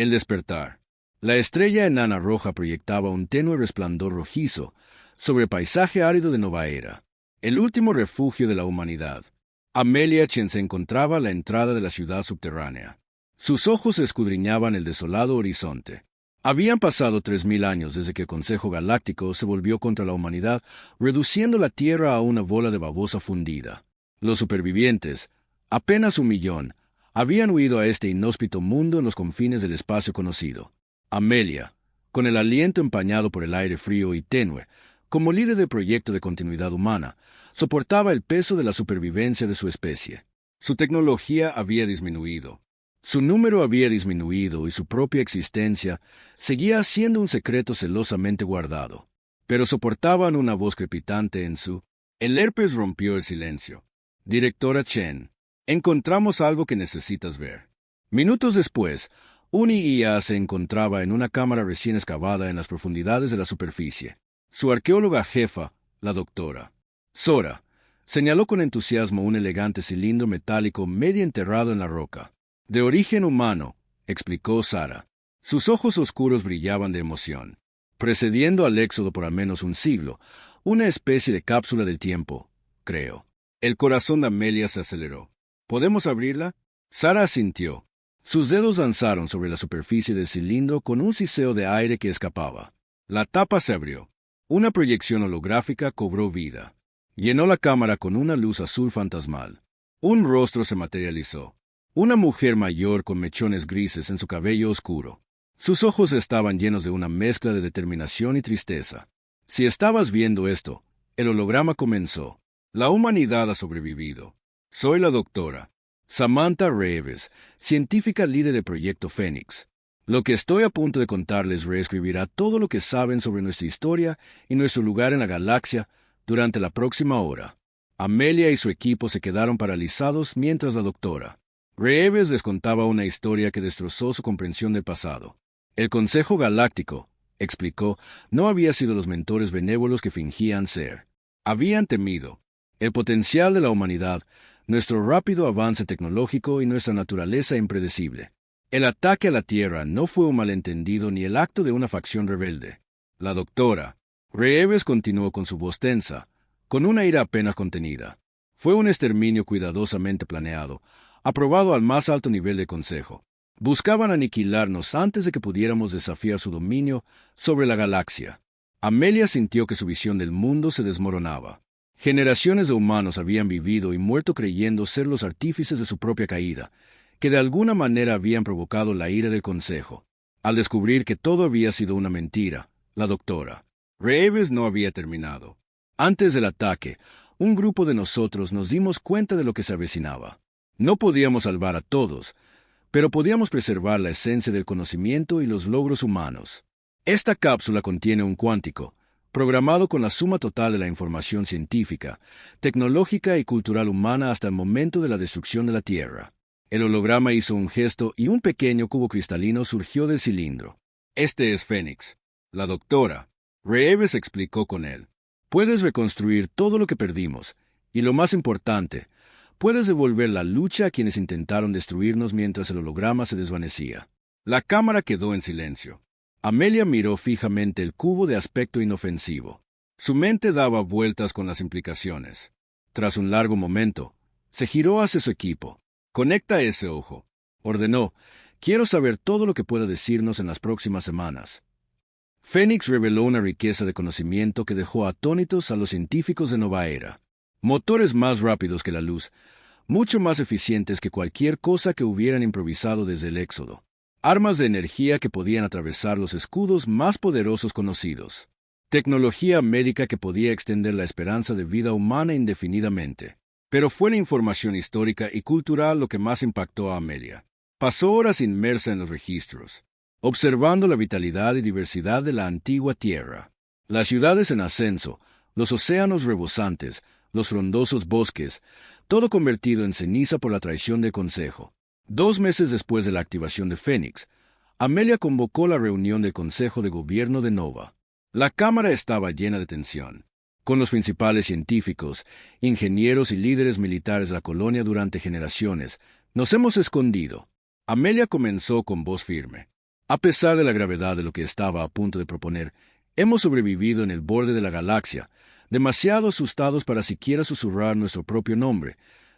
El despertar. La estrella enana roja proyectaba un tenue resplandor rojizo sobre el paisaje árido de Nova Era, el último refugio de la humanidad. Amelia Chen se encontraba a la entrada de la ciudad subterránea. Sus ojos escudriñaban el desolado horizonte. Habían pasado 3000 años desde que el Consejo Galáctico se volvió contra la humanidad, reduciendo la Tierra a una bola de babosa fundida. Los supervivientes, apenas 1.000.000, habían huido a este inhóspito mundo en los confines del espacio conocido. Amelia, con el aliento empañado por el aire frío y tenue, como líder del proyecto de continuidad humana, soportaba el peso de la supervivencia de su especie. Su tecnología había disminuido. Su número había disminuido y su propia existencia seguía siendo un secreto celosamente guardado. Pero soportaban una voz crepitante en su... El herpes rompió el silencio. Directora Chen, encontramos algo que necesitas ver. Minutos después, un IA se encontraba en una cámara recién excavada en las profundidades de la superficie. Su arqueóloga jefa, la doctora Sora, señaló con entusiasmo un elegante cilindro metálico medio enterrado en la roca. De origen humano, explicó Sara. Sus ojos oscuros brillaban de emoción. Precediendo al éxodo por al menos un siglo, una especie de cápsula del tiempo, creo. El corazón de Amelia se aceleró. ¿Podemos abrirla? Sara asintió. Sus dedos danzaron sobre la superficie del cilindro con un siseo de aire que escapaba. La tapa se abrió. Una proyección holográfica cobró vida. Llenó la cámara con una luz azul fantasmal. Un rostro se materializó. Una mujer mayor con mechones grises en su cabello oscuro. Sus ojos estaban llenos de una mezcla de determinación y tristeza. Si estabas viendo esto, el holograma comenzó. La humanidad ha sobrevivido. Soy la doctora Samantha Reeves, científica líder del Proyecto Fénix. Lo que estoy a punto de contarles reescribirá todo lo que saben sobre nuestra historia y nuestro lugar en la galaxia durante la próxima hora. Amelia y su equipo se quedaron paralizados mientras la doctora Reeves les contaba una historia que destrozó su comprensión del pasado. El Consejo Galáctico, explicó, no había sido los mentores benévolos que fingían ser. Habían temido el potencial de la humanidad, nuestro rápido avance tecnológico y nuestra naturaleza impredecible. El ataque a la Tierra no fue un malentendido ni el acto de una facción rebelde. La doctora Reeves continuó con su voz tensa, con una ira apenas contenida. Fue un exterminio cuidadosamente planeado, aprobado al más alto nivel del Consejo. Buscaban aniquilarnos antes de que pudiéramos desafiar su dominio sobre la galaxia. Amelia sintió que su visión del mundo se desmoronaba. Generaciones de humanos habían vivido y muerto creyendo ser los artífices de su propia caída, que de alguna manera habían provocado la ira del Consejo. Al descubrir que todo había sido una mentira, la doctora Reeves no había terminado. Antes del ataque, un grupo de nosotros nos dimos cuenta de lo que se avecinaba. No podíamos salvar a todos, pero podíamos preservar la esencia del conocimiento y los logros humanos. Esta cápsula contiene un cuántico, programado con la suma total de la información científica, tecnológica y cultural humana hasta el momento de la destrucción de la Tierra. El holograma hizo un gesto y un pequeño cubo cristalino surgió del cilindro. Este es Fénix. La doctora Reeves explicó con él. Puedes reconstruir todo lo que perdimos, y lo más importante, puedes devolver la lucha a quienes intentaron destruirnos mientras el holograma se desvanecía. La cámara quedó en silencio. Amelia miró fijamente el cubo de aspecto inofensivo. Su mente daba vueltas con las implicaciones. Tras un largo momento, se giró hacia su equipo. Conecta ese ojo, ordenó. Quiero saber todo lo que pueda decirnos en las próximas semanas. Fénix reveló una riqueza de conocimiento que dejó atónitos a los científicos de Nova Era. Motores más rápidos que la luz, mucho más eficientes que cualquier cosa que hubieran improvisado desde el éxodo. Armas de energía que podían atravesar los escudos más poderosos conocidos. Tecnología médica que podía extender la esperanza de vida humana indefinidamente. Pero fue la información histórica y cultural lo que más impactó a Amelia. Pasó horas inmersa en los registros, observando la vitalidad y diversidad de la antigua Tierra. Las ciudades en ascenso, los océanos rebosantes, los frondosos bosques, todo convertido en ceniza por la traición del Consejo. 2 meses después de la activación de Fénix, Amelia convocó la reunión del Consejo de Gobierno de Nova. La cámara estaba llena de tensión, con los principales científicos, ingenieros y líderes militares de la colonia durante generaciones. Nos hemos escondido. Amelia comenzó con voz firme. A pesar de la gravedad de lo que estaba a punto de proponer, hemos sobrevivido en el borde de la galaxia, demasiado asustados para siquiera susurrar nuestro propio nombre,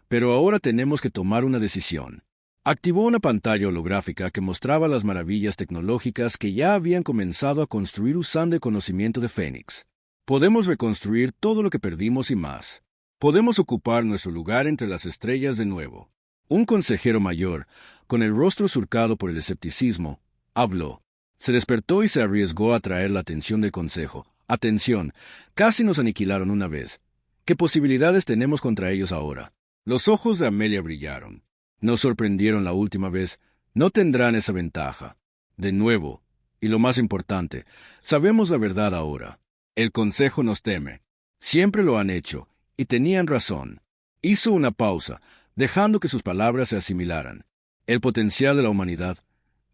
pero ahora tenemos que tomar una decisión. Activó una pantalla holográfica que mostraba las maravillas tecnológicas que ya habían comenzado a construir usando el conocimiento de Fénix. Podemos reconstruir todo lo que perdimos y más. Podemos ocupar nuestro lugar entre las estrellas de nuevo. Un consejero mayor, con el rostro surcado por el escepticismo, habló. Se despertó y se arriesgó a atraer la atención del consejo. Atención, casi nos aniquilaron una vez. ¿Qué posibilidades tenemos contra ellos ahora? Los ojos de Amelia brillaron. Nos sorprendieron la última vez, no tendrán esa ventaja. De nuevo, y lo más importante, sabemos la verdad ahora. El Consejo nos teme. Siempre lo han hecho, y tenían razón. Hizo una pausa, dejando que sus palabras se asimilaran. El potencial de la humanidad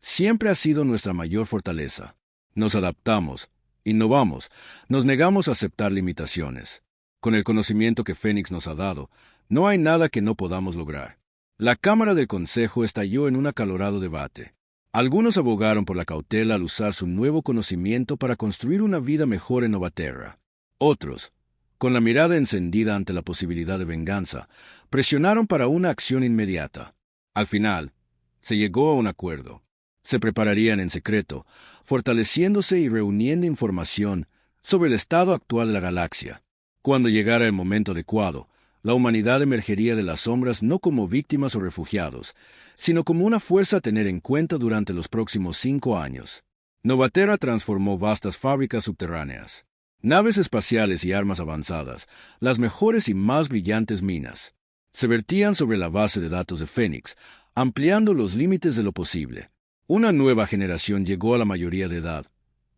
siempre ha sido nuestra mayor fortaleza. Nos adaptamos, innovamos, nos negamos a aceptar limitaciones. Con el conocimiento que Fénix nos ha dado, no hay nada que no podamos lograr. La Cámara del Consejo estalló en un acalorado debate. Algunos abogaron por la cautela al usar su nuevo conocimiento para construir una vida mejor en Novaterra. Otros, con la mirada encendida ante la posibilidad de venganza, presionaron para una acción inmediata. Al final, se llegó a un acuerdo. Se prepararían en secreto, fortaleciéndose y reuniendo información sobre el estado actual de la galaxia. Cuando llegara el momento adecuado, la humanidad emergería de las sombras no como víctimas o refugiados, sino como una fuerza a tener en cuenta durante los próximos 5 años. Novaterra transformó vastas fábricas subterráneas, naves espaciales y armas avanzadas, las mejores y más brillantes minas. Se vertían sobre la base de datos de Fénix, ampliando los límites de lo posible. Una nueva generación llegó a la mayoría de edad,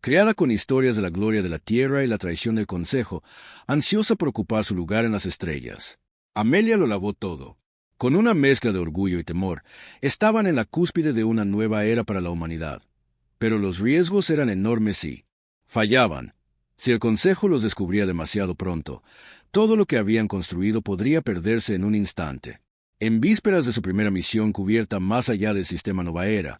creada con historias de la gloria de la Tierra y la traición del Consejo, ansiosa por ocupar su lugar en las estrellas. Amelia lo lavó todo. Con una mezcla de orgullo y temor, estaban en la cúspide de una nueva era para la humanidad. Pero los riesgos eran enormes si fallaban. Si el Consejo los descubría demasiado pronto, todo lo que habían construido podría perderse en un instante. En vísperas de su primera misión cubierta más allá del sistema Novaera,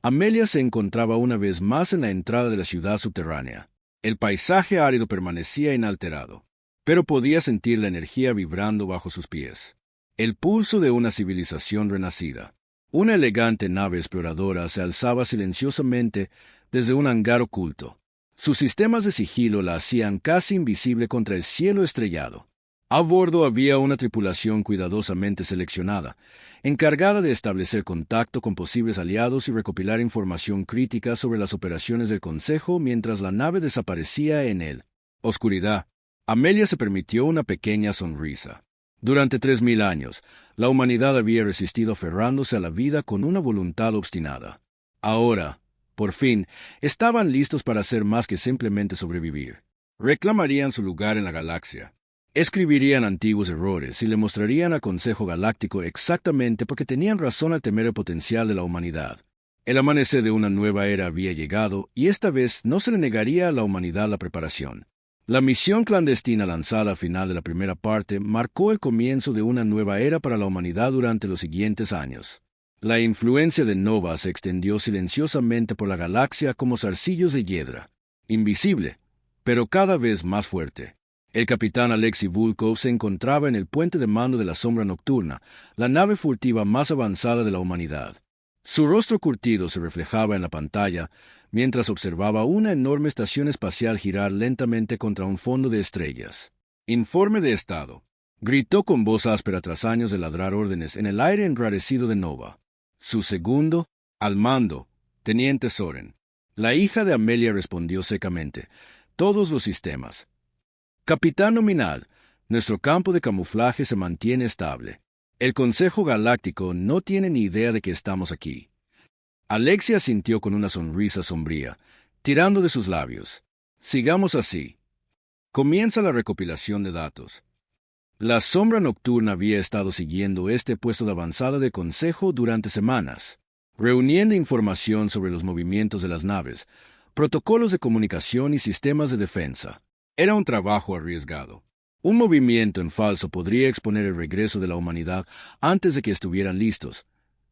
Amelia se encontraba una vez más en la entrada de la ciudad subterránea. El paisaje árido permanecía inalterado, pero podía sentir la energía vibrando bajo sus pies. El pulso de una civilización renacida. Una elegante nave exploradora se alzaba silenciosamente desde un hangar oculto. Sus sistemas de sigilo la hacían casi invisible contra el cielo estrellado. A bordo había una tripulación cuidadosamente seleccionada, encargada de establecer contacto con posibles aliados y recopilar información crítica sobre las operaciones del Consejo mientras la nave desaparecía en el oscuridad. Amelia se permitió una pequeña sonrisa. Durante 3000 años, la humanidad había resistido aferrándose a la vida con una voluntad obstinada. Ahora, por fin, estaban listos para hacer más que simplemente sobrevivir. Reclamarían su lugar en la galaxia. Escribirían antiguos errores y le mostrarían al Consejo Galáctico exactamente por qué tenían razón al temer el potencial de la humanidad. El amanecer de una nueva era había llegado y esta vez no se le negaría a la humanidad la preparación. La misión clandestina lanzada al final de la primera parte marcó el comienzo de una nueva era para la humanidad durante los siguientes años. La influencia de Nova se extendió silenciosamente por la galaxia como zarcillos de hiedra, invisible, pero cada vez más fuerte. El capitán Alexei Volkov se encontraba en el puente de mando de la Sombra Nocturna, la nave furtiva más avanzada de la humanidad. Su rostro curtido se reflejaba en la pantalla mientras observaba una enorme estación espacial girar lentamente contra un fondo de estrellas. «Informe de estado», gritó con voz áspera tras años de ladrar órdenes en el aire enrarecido de Nova. Su segundo, al mando, Teniente Soren. La hija de Amelia respondió secamente. «Todos los sistemas». «Capitán nominal, nuestro campo de camuflaje se mantiene estable. El Consejo Galáctico no tiene ni idea de que estamos aquí». Alexia asintió con una sonrisa sombría, tirando de sus labios. «Sigamos así». Comienza la recopilación de datos. La Sombra Nocturna había estado siguiendo este puesto de avanzada de Consejo durante semanas, reuniendo información sobre los movimientos de las naves, protocolos de comunicación y sistemas de defensa. Era un trabajo arriesgado. Un movimiento en falso podría exponer el regreso de la humanidad antes de que estuvieran listos,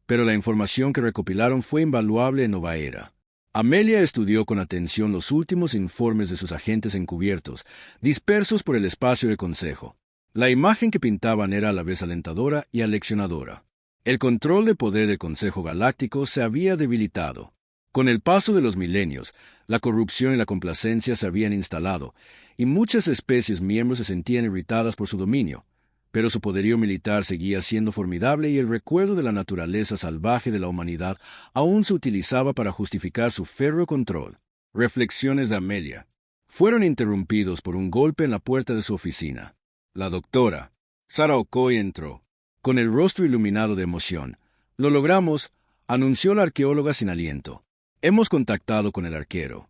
pero la información que recopilaron fue invaluable en Novaera. Amelia estudió con atención los últimos informes de sus agentes encubiertos, dispersos por el espacio de consejo. La imagen que pintaban era a la vez alentadora y aleccionadora. El control de poder del Consejo Galáctico se había debilitado. Con el paso de los milenios, la corrupción y la complacencia se habían instalado, y muchas especies miembros se sentían irritadas por su dominio. Pero su poderío militar seguía siendo formidable y el recuerdo de la naturaleza salvaje de la humanidad aún se utilizaba para justificar su férreo control. Reflexiones de Amelia fueron interrumpidos por un golpe en la puerta de su oficina. La doctora Sarah Okoye entró, con el rostro iluminado de emoción. «Lo logramos», anunció la arqueóloga sin aliento. «Hemos contactado con el arquero».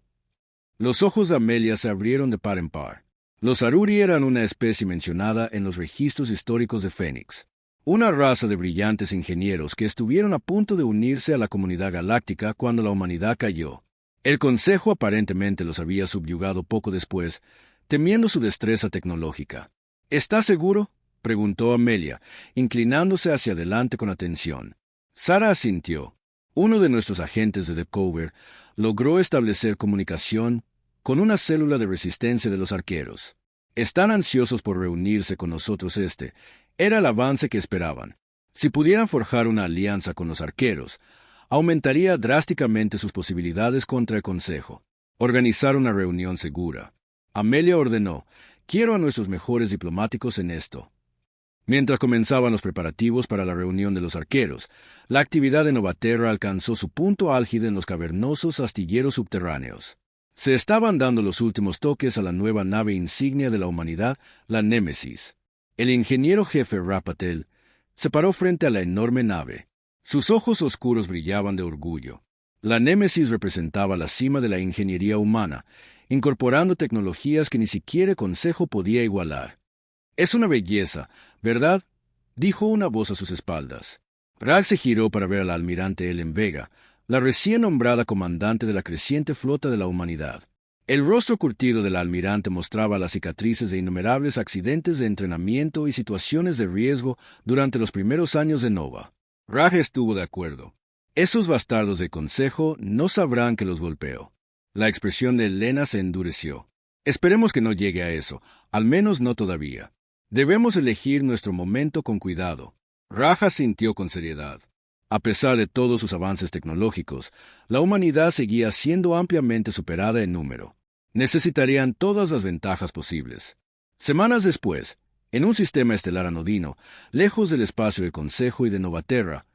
Los ojos de Amelia se abrieron de par en par. Los Aruri eran una especie mencionada en los registros históricos de Fénix, una raza de brillantes ingenieros que estuvieron a punto de unirse a la comunidad galáctica cuando la humanidad cayó. El Consejo aparentemente los había subyugado poco después, temiendo su destreza tecnológica. «¿Está seguro?», preguntó Amelia, inclinándose hacia adelante con atención. Sarah asintió. Uno de nuestros agentes de Decover logró establecer comunicación con una célula de resistencia de los arqueros. Están ansiosos por reunirse con nosotros. Era el avance que esperaban. Si pudieran forjar una alianza con los arqueros, aumentaría drásticamente sus posibilidades contra el Consejo. Organizar una reunión segura. Amelia ordenó: «Quiero a nuestros mejores diplomáticos en esto». Mientras comenzaban los preparativos para la reunión de los arqueros, la actividad de Novaterra alcanzó su punto álgido en los cavernosos astilleros subterráneos. Se estaban dando los últimos toques a la nueva nave insignia de la humanidad, la Némesis. El ingeniero jefe Rapatel se paró frente a la enorme nave. Sus ojos oscuros brillaban de orgullo. La Némesis representaba la cima de la ingeniería humana, incorporando tecnologías que ni siquiera el Consejo podía igualar. «Es una belleza, ¿verdad?», dijo una voz a sus espaldas. Rag se giró para ver al almirante Ellen Vega, la recién nombrada comandante de la creciente flota de la humanidad. El rostro curtido del almirante mostraba las cicatrices de innumerables accidentes de entrenamiento y situaciones de riesgo durante los primeros años de Nova. Rag estuvo de acuerdo. «Esos bastardos del Consejo no sabrán que los golpeo». La expresión de Elena se endureció. «Esperemos que no llegue a eso, al menos no todavía. Debemos elegir nuestro momento con cuidado». Raja sintió con seriedad. A pesar de todos sus avances tecnológicos, la humanidad seguía siendo ampliamente superada en número. Necesitarían todas las ventajas posibles. Semanas después, en un sistema estelar anodino, lejos del espacio del Consejo y de Novaterra,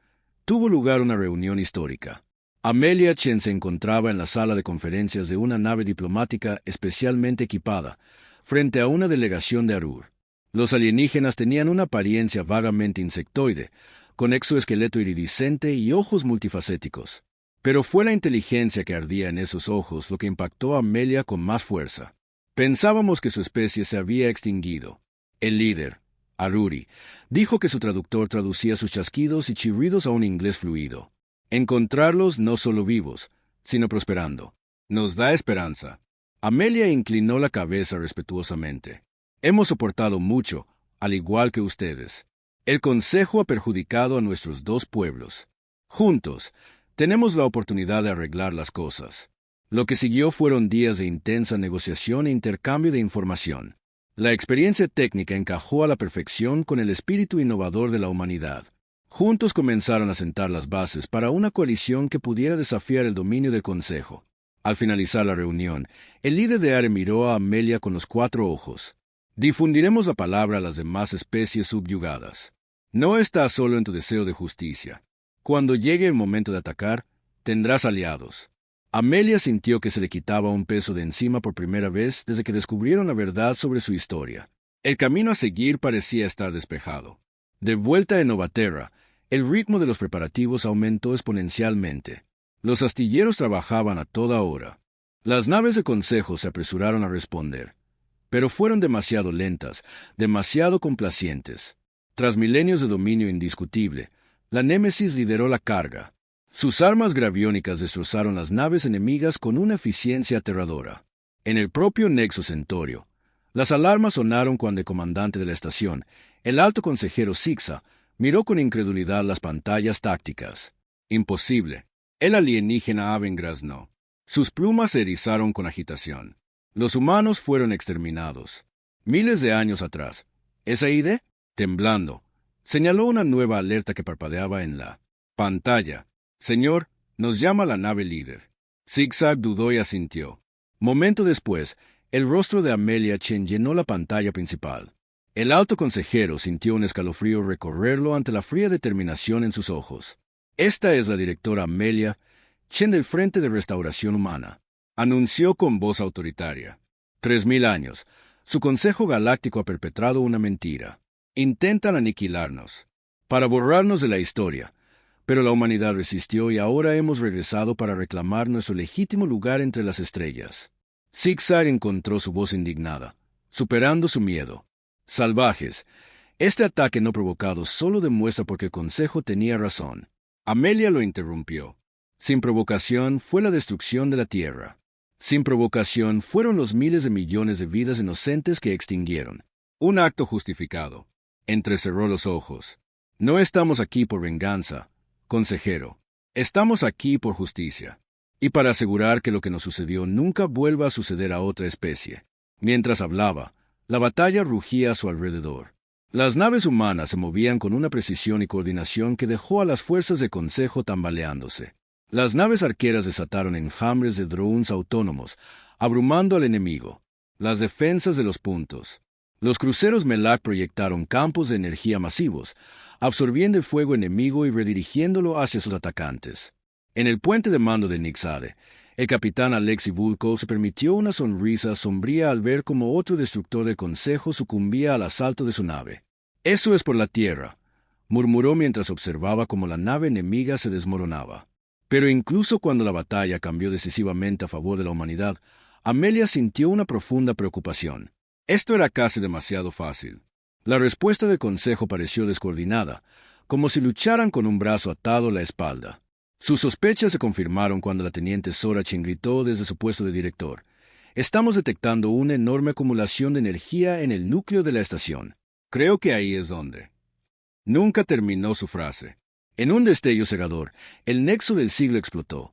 tuvo lugar una reunión histórica. Amelia Chen se encontraba en la sala de conferencias de una nave diplomática especialmente equipada, frente a una delegación de Arur. Los alienígenas tenían una apariencia vagamente insectoide, con exoesqueleto iridiscente y ojos multifacéticos. Pero fue la inteligencia que ardía en esos ojos lo que impactó a Amelia con más fuerza. Pensábamos que su especie se había extinguido. El líder, Aruri, dijo que su traductor traducía sus chasquidos y chirridos a un inglés fluido. Encontrarlos no solo vivos, sino prosperando. Nos da esperanza. Amelia inclinó la cabeza respetuosamente. Hemos soportado mucho, al igual que ustedes. El Consejo ha perjudicado a nuestros dos pueblos. Juntos, tenemos la oportunidad de arreglar las cosas. Lo que siguió fueron días de intensa negociación e intercambio de información. La experiencia técnica encajó a la perfección con el espíritu innovador de la humanidad. Juntos comenzaron a sentar las bases para una coalición que pudiera desafiar el dominio del Consejo. Al finalizar la reunión, el líder de Are miró a Amelia con los 4 ojos. «Difundiremos la palabra a las demás especies subyugadas. No estás solo en tu deseo de justicia. Cuando llegue el momento de atacar, tendrás aliados». Amelia sintió que se le quitaba un peso de encima por primera vez desde que descubrieron la verdad sobre su historia. El camino a seguir parecía estar despejado. De vuelta en Novaterra, el ritmo de los preparativos aumentó exponencialmente. Los astilleros trabajaban a toda hora. Las naves de consejo se apresuraron a responder, pero fueron demasiado lentas, demasiado complacientes. Tras milenios de dominio indiscutible, la Némesis lideró la carga. Sus armas graviónicas destrozaron las naves enemigas con una eficiencia aterradora. En el propio Nexo Centaurio, las alarmas sonaron cuando el comandante de la estación, el alto consejero Sixa, miró con incredulidad las pantallas tácticas. Imposible. El alienígena Avengras no Sus plumas se erizaron con agitación. Los humanos fueron exterminados. Miles de años atrás. Esaide, temblando, señaló una nueva alerta que parpadeaba en la pantalla. Señor, nos llama la nave líder. Zigzag dudó y asintió. Momento después, el rostro de Amelia Chen llenó la pantalla principal. El alto consejero sintió un escalofrío recorrerlo ante la fría determinación en sus ojos. Esta es la directora Amelia Chen del Frente de Restauración Humana, anunció con voz autoritaria. 3000 años. Su Consejo Galáctico ha perpetrado una mentira. Intentan aniquilarnos, para borrarnos de la historia, pero la humanidad resistió y ahora hemos regresado para reclamar nuestro legítimo lugar entre las estrellas. Zigzag encontró su voz indignada, superando su miedo. Salvajes, este ataque no provocado solo demuestra porque el Consejo tenía razón. Amelia lo interrumpió. Sin provocación fue la destrucción de la Tierra. Sin provocación fueron los miles de millones de vidas inocentes que extinguieron. Un acto justificado. Entrecerró los ojos. No estamos aquí por venganza, consejero. Estamos aquí por justicia. Y para asegurar que lo que nos sucedió nunca vuelva a suceder a otra especie. Mientras hablaba, la batalla rugía a su alrededor. Las naves humanas se movían con una precisión y coordinación que dejó a las fuerzas de Consejo tambaleándose. Las naves arqueras desataron enjambres de drones autónomos, abrumando al enemigo. Las defensas de los puntos. Los cruceros Melak proyectaron campos de energía masivos, absorbiendo el fuego enemigo y redirigiéndolo hacia sus atacantes. En el puente de mando de Nixade, el capitán Alexei Volkov se permitió una sonrisa sombría al ver cómo otro destructor del Consejo sucumbía al asalto de su nave. «Eso es por la Tierra», murmuró mientras observaba cómo la nave enemiga se desmoronaba. Pero incluso cuando la batalla cambió decisivamente a favor de la humanidad, Amelia sintió una profunda preocupación. Esto era casi demasiado fácil. La respuesta del Consejo pareció descoordinada, como si lucharan con un brazo atado a la espalda. Sus sospechas se confirmaron cuando la teniente Sorachin gritó desde su puesto de director. «Estamos detectando una enorme acumulación de energía en el núcleo de la estación. Creo que ahí es donde». Nunca terminó su frase. En un destello cegador, el nexo del siglo explotó.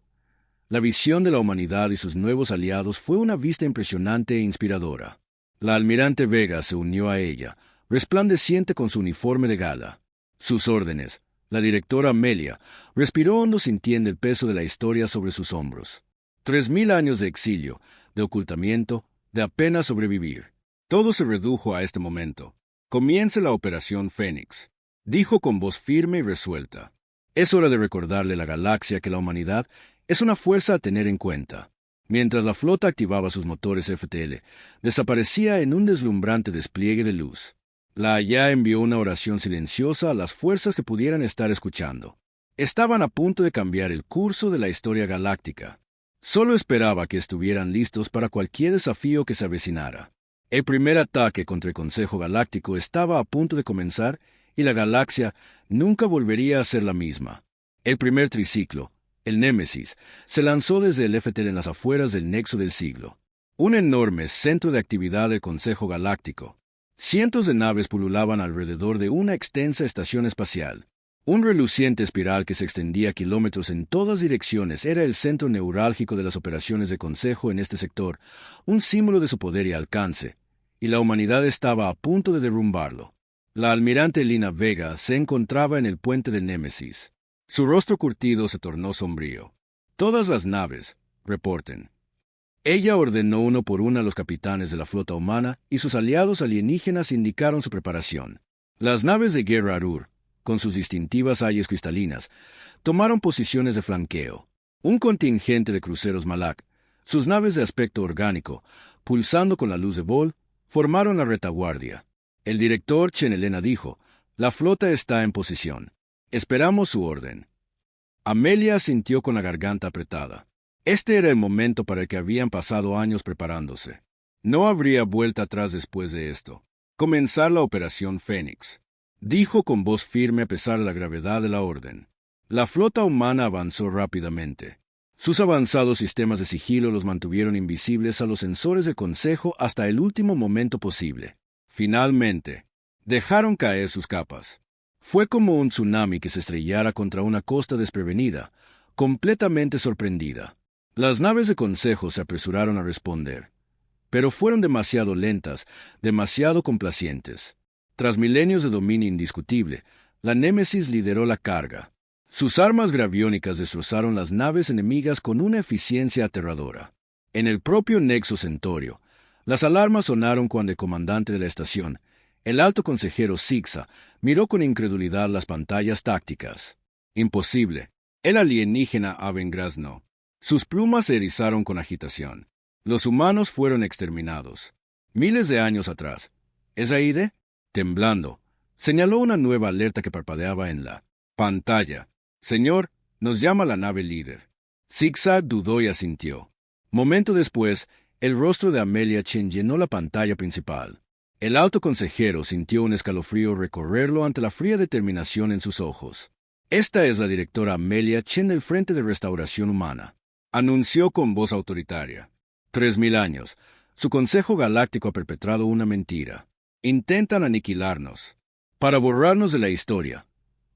La visión de la humanidad y sus nuevos aliados fue una vista impresionante e inspiradora. La almirante Vega se unió a ella, resplandeciente con su uniforme de gala. Sus órdenes. La directora Amelia respiró hondo sintiendo el peso de la historia sobre sus hombros. 3000 años de exilio, de ocultamiento, de apenas sobrevivir. Todo se redujo a este momento. «Comience la Operación Fénix», dijo con voz firme y resuelta. «Es hora de recordarle a la galaxia que la humanidad es una fuerza a tener en cuenta». Mientras la flota activaba sus motores FTL, desaparecía en un deslumbrante despliegue de luz. La Haya envió una oración silenciosa a las fuerzas que pudieran estar escuchando. Estaban a punto de cambiar el curso de la historia galáctica. Solo esperaba que estuvieran listos para cualquier desafío que se avecinara. El primer ataque contra el Consejo Galáctico estaba a punto de comenzar y la galaxia nunca volvería a ser la misma. El primer triciclo, el Némesis, se lanzó desde el FTL en las afueras del Nexo del Siglo, un enorme centro de actividad del Consejo Galáctico. Cientos de naves pululaban alrededor de una extensa estación espacial. Un reluciente espiral que se extendía kilómetros en todas direcciones era el centro neurálgico de las operaciones de Consejo en este sector, un símbolo de su poder y alcance, y la humanidad estaba a punto de derrumbarlo. La almirante Lina Vega se encontraba en el puente del Némesis. Su rostro curtido se tornó sombrío. «Todas las naves, reporten». Ella ordenó uno por uno a los capitanes de la flota humana y sus aliados alienígenas indicaron su preparación. Las naves de guerra Arur, con sus distintivas hayes cristalinas, tomaron posiciones de flanqueo. Un contingente de cruceros Malak, sus naves de aspecto orgánico, pulsando con la luz de Vol, formaron la retaguardia. El director Chen Elena dijo, «La flota está en posición. Esperamos su orden». Amelia sintió con la garganta apretada. Este era el momento para el que habían pasado años preparándose. No habría vuelta atrás después de esto. «Comenzar la Operación Fénix», dijo con voz firme a pesar de la gravedad de la orden. La flota humana avanzó rápidamente. Sus avanzados sistemas de sigilo los mantuvieron invisibles a los sensores del Consejo hasta el último momento posible. Finalmente, dejaron caer sus capas. Fue como un tsunami que se estrellara contra una costa desprevenida, completamente sorprendida. Las naves de consejo se apresuraron a responder, pero fueron demasiado lentas, demasiado complacientes. Tras milenios de dominio indiscutible, la Némesis lideró la carga. Sus armas graviónicas destrozaron las naves enemigas con una eficiencia aterradora. En el propio Nexo Centaurio, las alarmas sonaron cuando el comandante de la estación, el alto consejero Sixa, miró con incredulidad las pantallas tácticas. Imposible. El alienígena Avengras no. Sus plumas se erizaron con agitación. Los humanos fueron exterminados. Miles de años atrás. Esaide, temblando, señaló una nueva alerta que parpadeaba en la pantalla. Señor, nos llama la nave líder. Sixa dudó y asintió. Momento después, el rostro de Amelia Chen llenó la pantalla principal. El alto consejero sintió un escalofrío recorrerlo ante la fría determinación en sus ojos. Esta es la directora Amelia Chen del Frente de Restauración Humana, anunció con voz autoritaria. 3000 años. Su Consejo Galáctico ha perpetrado una mentira. Intentan aniquilarnos, para borrarnos de la historia.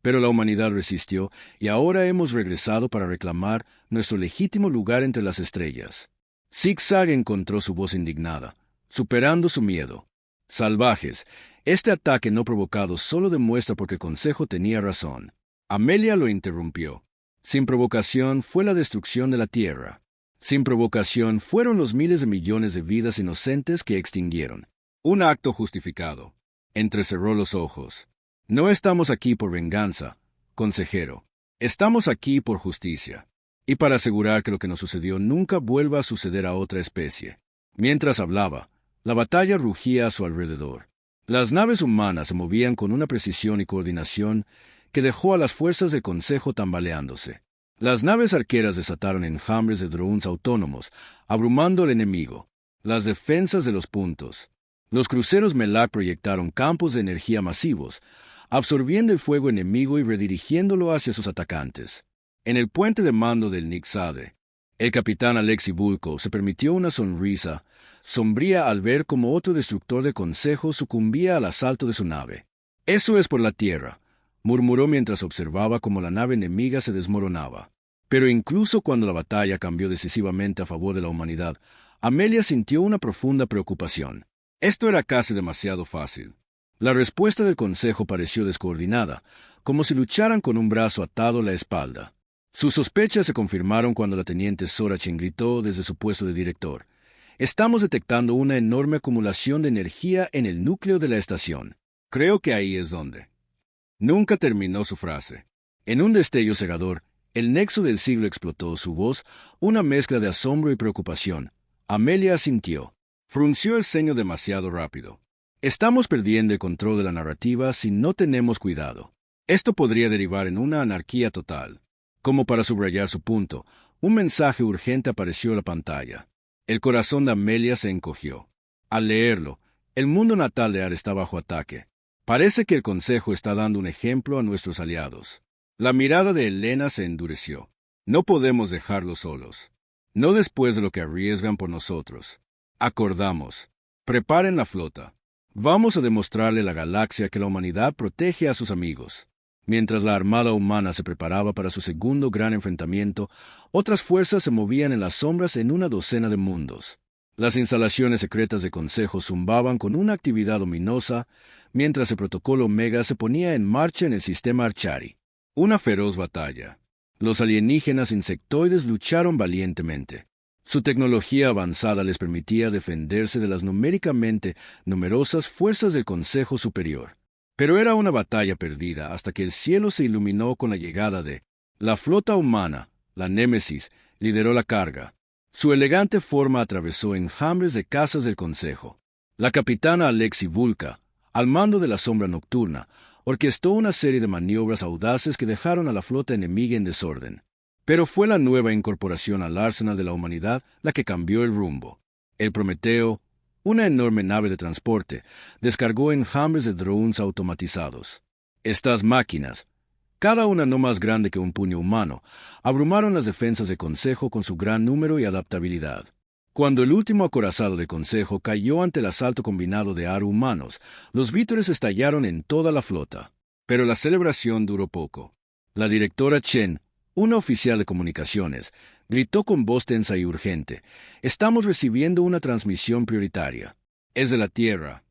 Pero la humanidad resistió y ahora hemos regresado para reclamar nuestro legítimo lugar entre las estrellas. Zigzag encontró su voz indignada, superando su miedo. Salvajes, este ataque no provocado solo demuestra porque el Consejo tenía razón. Amelia lo interrumpió. Sin provocación fue la destrucción de la Tierra. Sin provocación fueron los miles de millones de vidas inocentes que extinguieron. Un acto justificado. Entrecerró los ojos. No estamos aquí por venganza, consejero. Estamos aquí por justicia. Y para asegurar que lo que nos sucedió nunca vuelva a suceder a otra especie. Mientras hablaba, la batalla rugía a su alrededor. Las naves humanas se movían con una precisión y coordinación que dejó a las fuerzas del Consejo tambaleándose. Las naves arqueras desataron enjambres de drones autónomos, abrumando al enemigo. Las defensas de los puntos. Los cruceros Melak proyectaron campos de energía masivos, absorbiendo el fuego enemigo y redirigiéndolo hacia sus atacantes. En el puente de mando del Nixade, el capitán Alexi Vulko se permitió una sonrisa sombría al ver cómo otro destructor de consejo sucumbía al asalto de su nave. Eso es por la Tierra, murmuró mientras observaba cómo la nave enemiga se desmoronaba. Pero incluso cuando la batalla cambió decisivamente a favor de la humanidad, Amelia sintió una profunda preocupación. Esto era casi demasiado fácil. La respuesta del Consejo pareció descoordinada, como si lucharan con un brazo atado a la espalda. Sus sospechas se confirmaron cuando la teniente Sorachin gritó desde su puesto de director. Estamos detectando una enorme acumulación de energía en el núcleo de la estación. Creo que ahí es donde. Nunca terminó su frase. En un destello cegador, el nexo del siglo explotó su voz, una mezcla de asombro y preocupación. Amelia asintió. Frunció el ceño demasiado rápido. Estamos perdiendo el control de la narrativa si no tenemos cuidado. Esto podría derivar en una anarquía total. Como para subrayar su punto, un mensaje urgente apareció en la pantalla. El corazón de Amelia se encogió. Al leerlo, el mundo natal de Ar está bajo ataque. Parece que el Consejo está dando un ejemplo a nuestros aliados. La mirada de Elena se endureció. No podemos dejarlos solos. No después de lo que arriesgan por nosotros. Acordamos. Preparen la flota. Vamos a demostrarle a la galaxia que la humanidad protege a sus amigos. Mientras la armada humana se preparaba para su segundo gran enfrentamiento, otras fuerzas se movían en las sombras en una docena de mundos. Las instalaciones secretas de Consejo zumbaban con una actividad ominosa, mientras el protocolo Omega se ponía en marcha en el sistema Archari. Una feroz batalla. Los alienígenas insectoides lucharon valientemente. Su tecnología avanzada les permitía defenderse de las numéricamente numerosas fuerzas del Consejo Superior. Pero era una batalla perdida hasta que el cielo se iluminó con la llegada de la flota humana. La Némesis lideró la carga. Su elegante forma atravesó enjambres de casas del Consejo. La capitana Alexi Vulka, al mando de la sombra nocturna, orquestó una serie de maniobras audaces que dejaron a la flota enemiga en desorden. Pero fue la nueva incorporación al arsenal de la humanidad la que cambió el rumbo. El Prometeo, una enorme nave de transporte, descargó enjambres de drones automatizados. Estas máquinas, cada una no más grande que un puño humano, abrumaron las defensas de Consejo con su gran número y adaptabilidad. Cuando el último acorazado de Consejo cayó ante el asalto combinado de Aru humanos, los vítores estallaron en toda la flota. Pero la celebración duró poco. La directora Chen, Una oficial de comunicaciones gritó con voz tensa y urgente: «Estamos recibiendo una transmisión prioritaria. Es de la Tierra».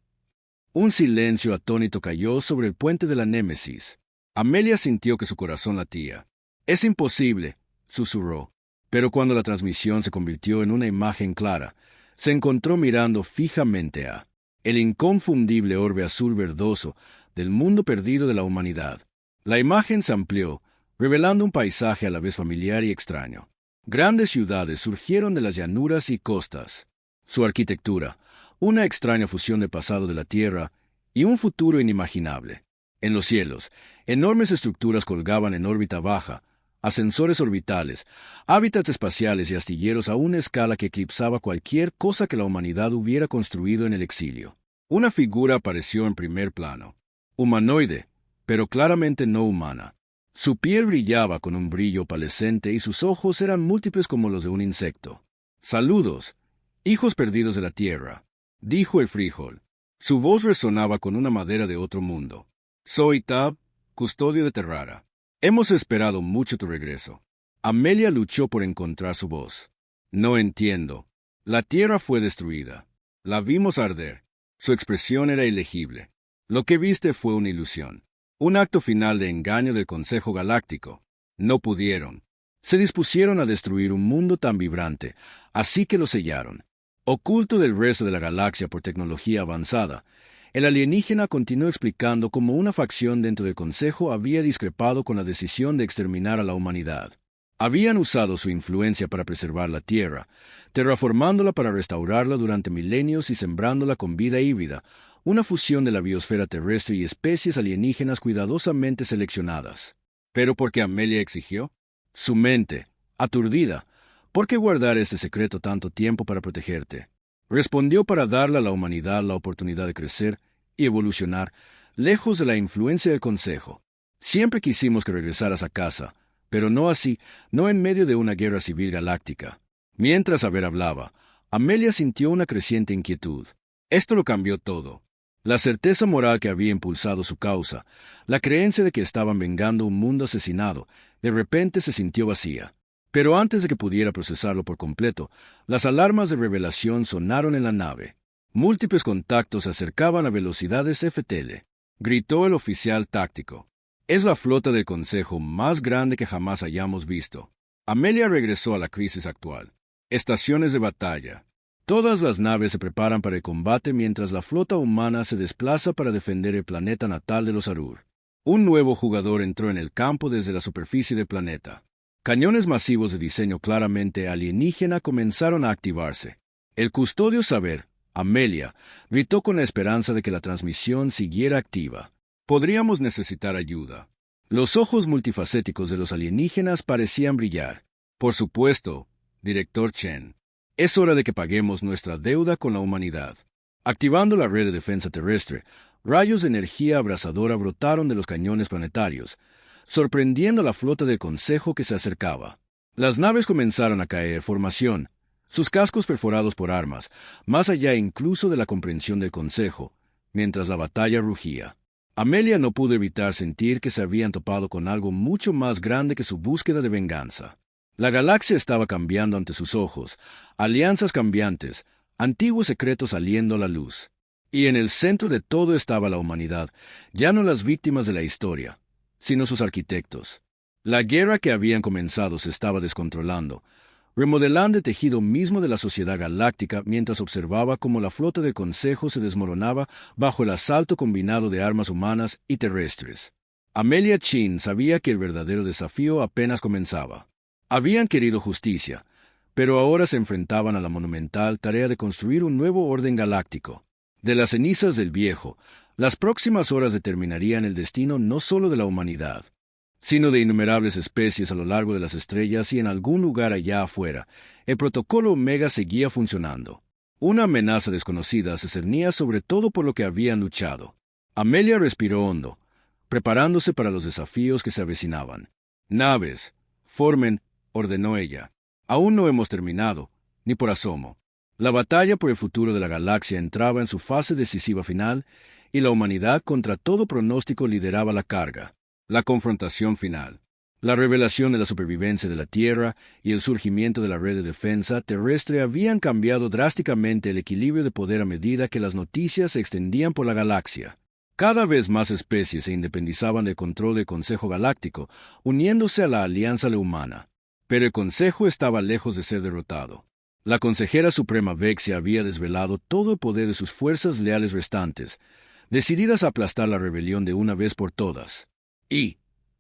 Un silencio atónito cayó sobre el puente de la Némesis. Amelia sintió que su corazón latía. «Es imposible», susurró. Pero cuando la transmisión se convirtió en una imagen clara, se encontró mirando fijamente a el inconfundible orbe azul verdoso del mundo perdido de la humanidad. La imagen se amplió, revelando un paisaje a la vez familiar y extraño. Grandes ciudades surgieron de las llanuras y costas. Su arquitectura, una extraña fusión del pasado de la Tierra y un futuro inimaginable. En los cielos, enormes estructuras colgaban en órbita baja, ascensores orbitales, hábitats espaciales y astilleros a una escala que eclipsaba cualquier cosa que la humanidad hubiera construido en el exilio. Una figura apareció en primer plano. Humanoide, pero claramente no humana. Su piel brillaba con un brillo opalescente y sus ojos eran múltiples como los de un insecto. «Saludos, hijos perdidos de la tierra», dijo el frijol. Su voz resonaba con una madera de otro mundo. «Soy Tab, custodio de Terrara. Hemos esperado mucho tu regreso». Amelia luchó por encontrar su voz. «No entiendo. La tierra fue destruida. La vimos arder». Su expresión era ilegible. «Lo que viste fue una ilusión. Un acto final de engaño del Consejo Galáctico. No pudieron. Se dispusieron a destruir un mundo tan vibrante, así que lo sellaron. Oculto del resto de la galaxia por tecnología avanzada, el alienígena continuó explicando cómo una facción dentro del Consejo había discrepado con la decisión de exterminar a la humanidad. Habían usado su influencia para preservar la Tierra, terraformándola para restaurarla durante milenios y sembrándola con vida híbrida, una fusión de la biosfera terrestre y especies alienígenas cuidadosamente seleccionadas. ¿Pero por qué Amelia exigió? Su mente, aturdida. ¿Por qué guardar este secreto tanto tiempo para protegerte? Respondió: para darle a la humanidad la oportunidad de crecer y evolucionar, lejos de la influencia del Consejo. Siempre quisimos que regresaras a casa, pero no así, no en medio de una guerra civil galáctica. Mientras Aber hablaba, Amelia sintió una creciente inquietud. Esto lo cambió todo. La certeza moral que había impulsado su causa, la creencia de que estaban vengando un mundo asesinado, de repente se sintió vacía. Pero antes de que pudiera procesarlo por completo, las alarmas de revelación sonaron en la nave. Múltiples contactos se acercaban a velocidades FTL. Gritó el oficial táctico. «Es la flota del Consejo más grande que jamás hayamos visto». Amelia regresó a la crisis actual. Estaciones de batalla. Todas las naves se preparan para el combate mientras la flota humana se desplaza para defender el planeta natal de los Arur. Un nuevo jugador entró en el campo desde la superficie del planeta. Cañones masivos de diseño claramente alienígena comenzaron a activarse. El custodio Saber, Amelia, gritó con la esperanza de que la transmisión siguiera activa. «Podríamos necesitar ayuda». Los ojos multifacéticos de los alienígenas parecían brillar. «Por supuesto, director Chen. Es hora de que paguemos nuestra deuda con la humanidad». Activando la red de defensa terrestre, rayos de energía abrasadora brotaron de los cañones planetarios, sorprendiendo a la flota del Consejo que se acercaba. Las naves comenzaron a caer formación, sus cascos perforados por armas, más allá incluso de la comprensión del Consejo, mientras la batalla rugía. Amelia no pudo evitar sentir que se habían topado con algo mucho más grande que su búsqueda de venganza. La galaxia estaba cambiando ante sus ojos, alianzas cambiantes, antiguos secretos saliendo a la luz. Y en el centro de todo estaba la humanidad, ya no las víctimas de la historia, sino sus arquitectos. La guerra que habían comenzado se estaba descontrolando, remodelando el tejido mismo de la sociedad galáctica mientras observaba cómo la flota del Consejo se desmoronaba bajo el asalto combinado de armas humanas y terrestres. Amelia Chin sabía que el verdadero desafío apenas comenzaba. Habían querido justicia, pero ahora se enfrentaban a la monumental tarea de construir un nuevo orden galáctico. De las cenizas del viejo, las próximas horas determinarían el destino no solo de la humanidad, sino de innumerables especies a lo largo de las estrellas y en algún lugar allá afuera. El protocolo Omega seguía funcionando. Una amenaza desconocida se cernía sobre todo por lo que habían luchado. Amelia respiró hondo, preparándose para los desafíos que se avecinaban. «Naves, formen», ordenó ella. «Aún no hemos terminado, ni por asomo». La batalla por el futuro de la galaxia entraba en su fase decisiva final, y la humanidad contra todo pronóstico lideraba la carga. La confrontación final. La revelación de la supervivencia de la Tierra y el surgimiento de la red de defensa terrestre habían cambiado drásticamente el equilibrio de poder a medida que las noticias se extendían por la galaxia. Cada vez más especies se independizaban del control del Consejo Galáctico, uniéndose a la Alianza Lehumana. Pero el Consejo estaba lejos de ser derrotado. La consejera suprema Vexia había desvelado todo el poder de sus fuerzas leales restantes, decididas a aplastar la rebelión de una vez por todas. Y,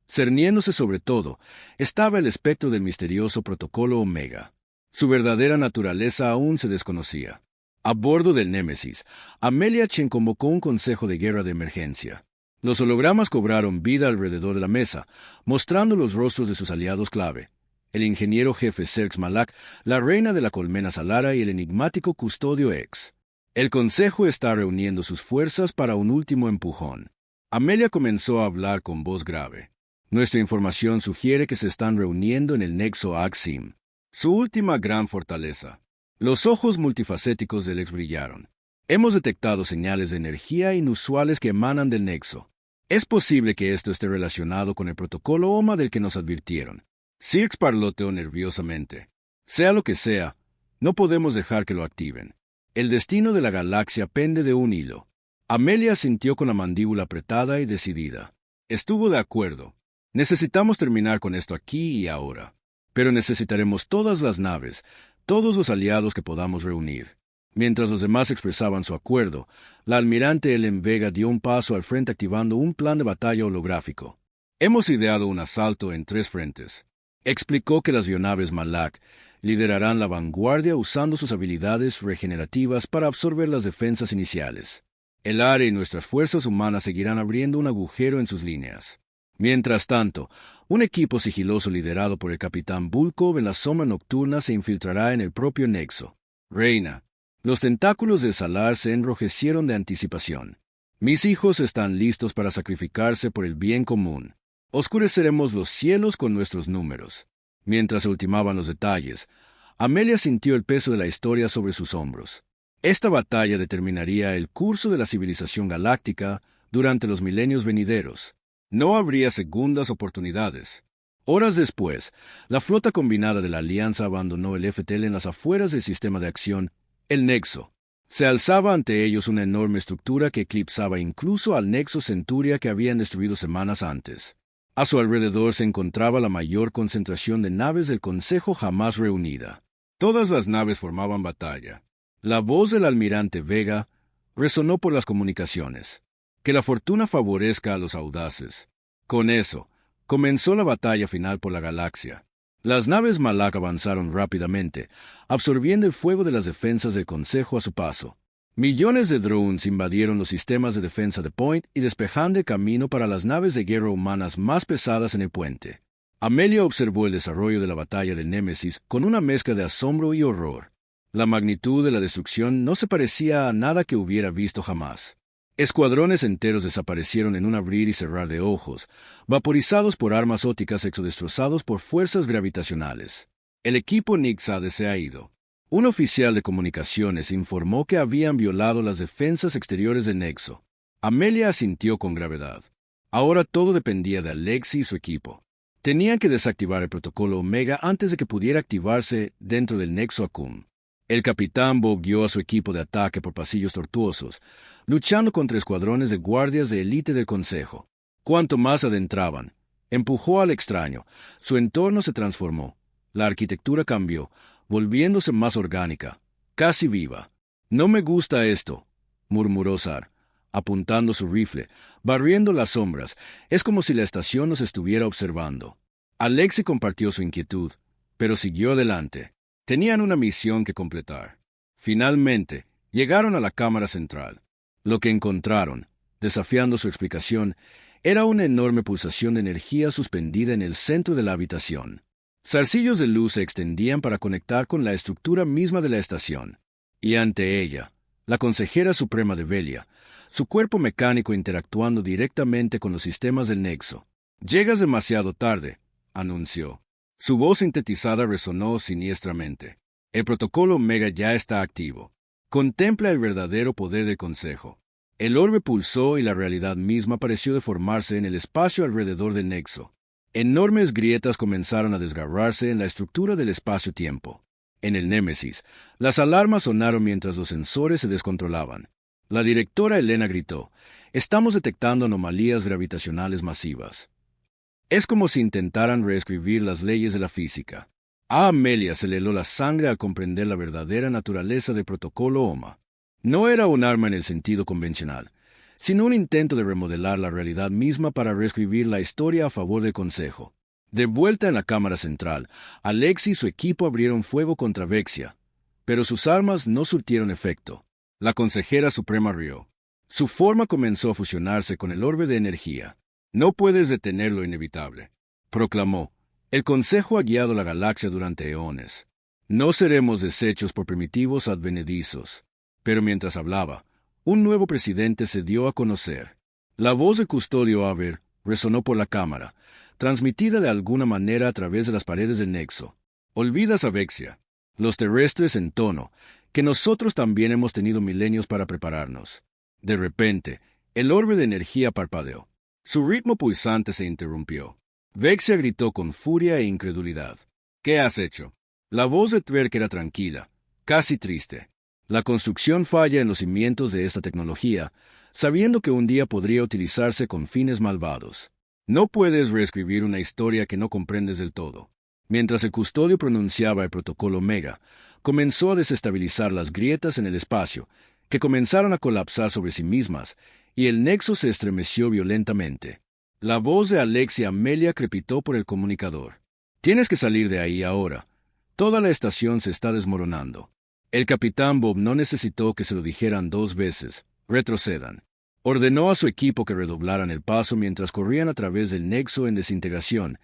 cerniéndose sobre todo, estaba el espectro del misterioso Protocolo Omega. Su verdadera naturaleza aún se desconocía. A bordo del Némesis, Amelia Chen convocó un consejo de guerra de emergencia. Los hologramas cobraron vida alrededor de la mesa, mostrando los rostros de sus aliados clave: el ingeniero jefe Serx Malak, la reina de la colmena Salara y el enigmático custodio X. El consejo está reuniendo sus fuerzas para un último empujón. Amelia comenzó a hablar con voz grave. Nuestra información sugiere que se están reuniendo en el Nexo Axim, su última gran fortaleza. Los ojos multifacéticos del ex brillaron. Hemos detectado señales de energía inusuales que emanan del Nexo. Es posible que esto esté relacionado con el protocolo OMA del que nos advirtieron. Sirx parloteó nerviosamente. Sea lo que sea, no podemos dejar que lo activen. El destino de la galaxia pende de un hilo. Amelia sintió con la mandíbula apretada y decidida. Estuvo de acuerdo. Necesitamos terminar con esto aquí y ahora. Pero necesitaremos todas las naves, todos los aliados que podamos reunir. Mientras los demás expresaban su acuerdo, la almirante Ellen Vega dio un paso al frente activando un plan de batalla holográfico. Hemos ideado un asalto en 3 frentes. Explicó que las bionaves Malak liderarán la vanguardia usando sus habilidades regenerativas para absorber las defensas iniciales. El área y nuestras fuerzas humanas seguirán abriendo un agujero en sus líneas. Mientras tanto, un equipo sigiloso liderado por el capitán Bulkov en la sombra nocturna se infiltrará en el propio Nexo. Reina, los tentáculos del Salar se enrojecieron de anticipación. Mis hijos están listos para sacrificarse por el bien común. Oscureceremos los cielos con nuestros números. Mientras se ultimaban los detalles, Amelia sintió el peso de la historia sobre sus hombros. Esta batalla determinaría el curso de la civilización galáctica durante los milenios venideros. No habría segundas oportunidades. Horas después, la flota combinada de la Alianza abandonó el FTL en las afueras del sistema de acción, el Nexo. Se alzaba ante ellos una enorme estructura que eclipsaba incluso al Nexo Centuria que habían destruido semanas antes. A su alrededor se encontraba la mayor concentración de naves del Consejo jamás reunida. Todas las naves formaban batalla. La voz del almirante Vega resonó por las comunicaciones. Que la fortuna favorezca a los audaces. Con eso, comenzó la batalla final por la galaxia. Las naves Malak avanzaron rápidamente, absorbiendo el fuego de las defensas del Consejo a su paso. Millones de drones invadieron los sistemas de defensa de Point y despejando el camino para las naves de guerra humanas más pesadas en el puente. Amelia observó el desarrollo de la batalla del Némesis con una mezcla de asombro y horror. La magnitud de la destrucción no se parecía a nada que hubiera visto jamás. Escuadrones enteros desaparecieron en un abrir y cerrar de ojos, vaporizados por armas ópticas exodestrozados por fuerzas gravitacionales. El equipo Nixade se ha ido. Un oficial de comunicaciones informó que habían violado las defensas exteriores del Nexo. Amelia asintió con gravedad. Ahora todo dependía de Alexi y su equipo. Tenían que desactivar el protocolo Omega antes de que pudiera activarse dentro del Nexo Acum. El capitán Bob guió a su equipo de ataque por pasillos tortuosos, luchando contra escuadrones de guardias de élite del Consejo. Cuanto más adentraban, empujó al extraño. Su entorno se transformó. La arquitectura cambió, volviéndose más orgánica, casi viva. «No me gusta esto», murmuró Sar, apuntando su rifle, barriendo las sombras. Es como si la estación nos estuviera observando. Alexi compartió su inquietud, pero siguió adelante. Tenían una misión que completar. Finalmente, llegaron a la cámara central. Lo que encontraron, desafiando su explicación, era una enorme pulsación de energía suspendida en el centro de la habitación. Zarcillos de luz se extendían para conectar con la estructura misma de la estación. Y ante ella, la consejera suprema de Velia, su cuerpo mecánico interactuando directamente con los sistemas del Nexo. «Llegas demasiado tarde», anunció. Su voz sintetizada resonó siniestramente. «El protocolo Omega ya está activo. Contempla el verdadero poder del Consejo». El orbe pulsó y la realidad misma pareció deformarse en el espacio alrededor del Nexo. Enormes grietas comenzaron a desgarrarse en la estructura del espacio-tiempo. En el Némesis, las alarmas sonaron mientras los sensores se descontrolaban. La directora Elena gritó: «Estamos detectando anomalías gravitacionales masivas». Es como si intentaran reescribir las leyes de la física. A Amelia se le heló la sangre al comprender la verdadera naturaleza del protocolo OMA. No era un arma en el sentido convencional, sino un intento de remodelar la realidad misma para reescribir la historia a favor del Consejo. De vuelta en la cámara central, Alex y su equipo abrieron fuego contra Vexia, pero sus armas no surtieron efecto. La consejera suprema rió. Su forma comenzó a fusionarse con el orbe de energía. «No puedes detener lo inevitable», proclamó. «El Consejo ha guiado la galaxia durante eones. No seremos deshechos por primitivos advenedizos». Pero mientras hablaba, un nuevo presidente se dio a conocer. La voz de Custodio Aver resonó por la cámara, transmitida de alguna manera a través de las paredes del nexo. «Olvidas a Vexia, los terrestres en tono, que nosotros también hemos tenido milenios para prepararnos». De repente, el orbe de energía parpadeó. Su ritmo pulsante se interrumpió. Vexia gritó con furia e incredulidad. «¿Qué has hecho?» La voz de Tverk era tranquila, casi triste. «La construcción falla en los cimientos de esta tecnología, sabiendo que un día podría utilizarse con fines malvados. No puedes reescribir una historia que no comprendes del todo». Mientras el custodio pronunciaba el protocolo Omega, comenzó a desestabilizar las grietas en el espacio, que comenzaron a colapsar sobre sí mismas, y el nexo se estremeció violentamente. La voz de Alex y Amelia crepitó por el comunicador. «Tienes que salir de ahí ahora. Toda la estación se está desmoronando». El capitán Bob no necesitó que se lo dijeran 2 veces. «Retrocedan». Ordenó a su equipo que redoblaran el paso mientras corrían a través del nexo en desintegración,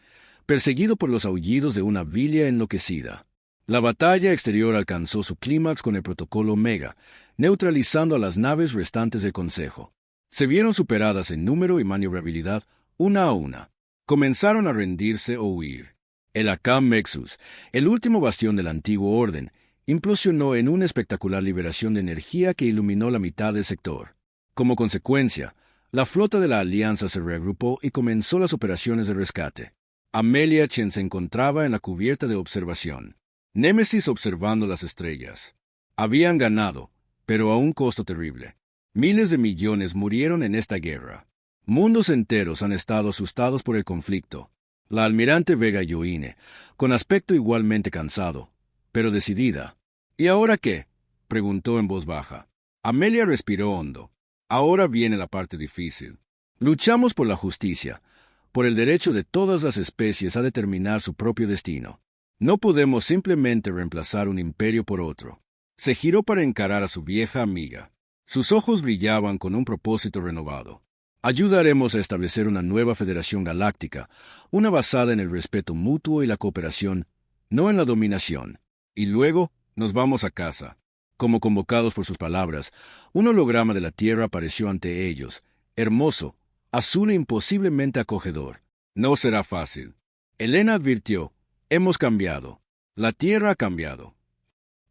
perseguido por los aullidos de una vilia enloquecida. La batalla exterior alcanzó su clímax con el protocolo Omega, neutralizando a las naves restantes del Consejo. Se vieron superadas en número y maniobrabilidad una a una. Comenzaron a rendirse o huir. El Akam Mexus, el último bastión del antiguo orden, implosionó en una espectacular liberación de energía que iluminó la mitad del sector. Como consecuencia, la flota de la Alianza se reagrupó y comenzó las operaciones de rescate. Amelia Chen se encontraba en la cubierta de observación. Némesis observando las estrellas. Habían ganado, pero a un costo terrible. Miles de millones murieron en esta guerra. Mundos enteros han estado asustados por el conflicto. La almirante Vega Yoine, con aspecto igualmente cansado, pero decidida. «¿Y ahora qué?», preguntó en voz baja. Amelia respiró hondo. «Ahora viene la parte difícil. Luchamos por la justicia, por el derecho de todas las especies a determinar su propio destino. No podemos simplemente reemplazar un imperio por otro». Se giró para encarar a su vieja amiga. Sus ojos brillaban con un propósito renovado. «Ayudaremos a establecer una nueva federación galáctica, una basada en el respeto mutuo y la cooperación, no en la dominación. Y luego nos vamos a casa». Como convocados por sus palabras, un holograma de la Tierra apareció ante ellos, hermoso, azul e imposiblemente acogedor. «No será fácil». Elena advirtió: «Hemos cambiado. La Tierra ha cambiado».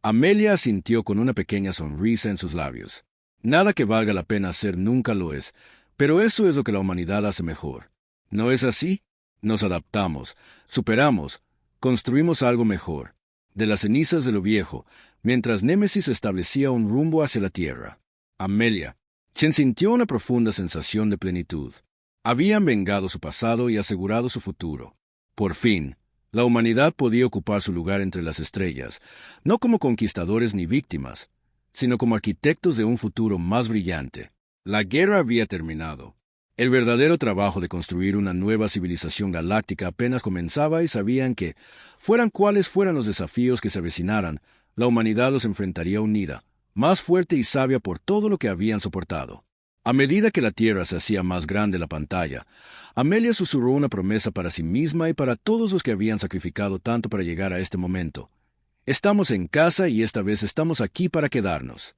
Amelia asintió con una pequeña sonrisa en sus labios. «Nada que valga la pena hacer nunca lo es, pero eso es lo que la humanidad hace mejor. ¿No es así? Nos adaptamos, superamos, construimos algo mejor, de las cenizas de lo viejo, mientras Némesis establecía un rumbo hacia la Tierra». Amelia Chen sintió una profunda sensación de plenitud. Habían vengado su pasado y asegurado su futuro. Por fin, la humanidad podía ocupar su lugar entre las estrellas, no como conquistadores ni víctimas, sino como arquitectos de un futuro más brillante. La guerra había terminado. El verdadero trabajo de construir una nueva civilización galáctica apenas comenzaba y sabían que, fueran cuales fueran los desafíos que se avecinaran, la humanidad los enfrentaría unida, más fuerte y sabia por todo lo que habían soportado. A medida que la Tierra se hacía más grande la pantalla, Amelia susurró una promesa para sí misma y para todos los que habían sacrificado tanto para llegar a este momento. «Estamos en casa y esta vez estamos aquí para quedarnos».